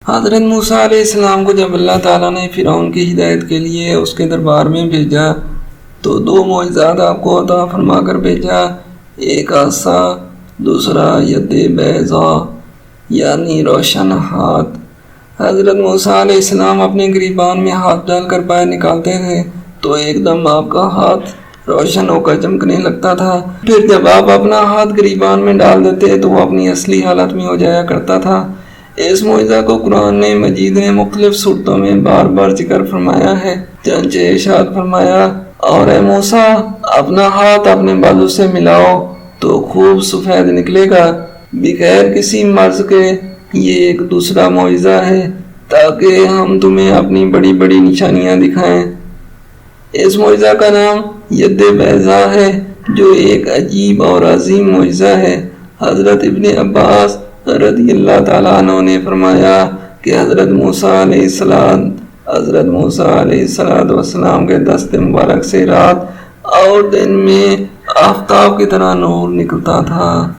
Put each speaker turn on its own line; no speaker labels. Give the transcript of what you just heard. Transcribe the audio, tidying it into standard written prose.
حضرت موسیٰ علیہ السلام کو جب اللہ تعالیٰ نے فرعون کی ہدایت کے لیے اس کے دربار میں بھیجا تو 2 معجزات آپ کو عطا فرما کر بھیجا، ایک عصا، دوسرا ید بیضاء یعنی روشن ہاتھ۔ حضرت موسیٰ علیہ السلام اپنے گریبان میں ہاتھ ڈال کر باہر نکالتے تھے تو ایک دم آپ کا ہاتھ روشن ہو کر چمکنے لگتا تھا، پھر جب آپ اپنا ہاتھ گریبان میں ڈال دیتے تو وہ اپنی اصلی حالت میں ہو جایا کرتا تھا۔ اس معجزہ کو قرآن مجید نے مختلف صورتوں میں بار بار ذکر فرمایا ہے، چنانچہ ارشاد فرمایا، اور اے موسیٰ اپنا ہاتھ اپنے بازو سے ملاؤ تو خوب سفید نکلے گا بغیر کسی مرض کے۔ یہ ایک دوسرا معجزہ ہے تاکہ ہم تمہیں اپنی بڑی بڑی نشانیاں دکھائیں۔ اس معجزہ کا نام ید بیضاء ہے جو ایک عجیب اور عظیم معجزہ ہے۔ حضرت ابن عباس رضی اللہ تعالیٰ عنہ نے فرمایا کہ حضرت موسیٰ علیہ السلام کے دست مبارک سے رات اور دن میں آفتاب کی طرح نور نکلتا تھا۔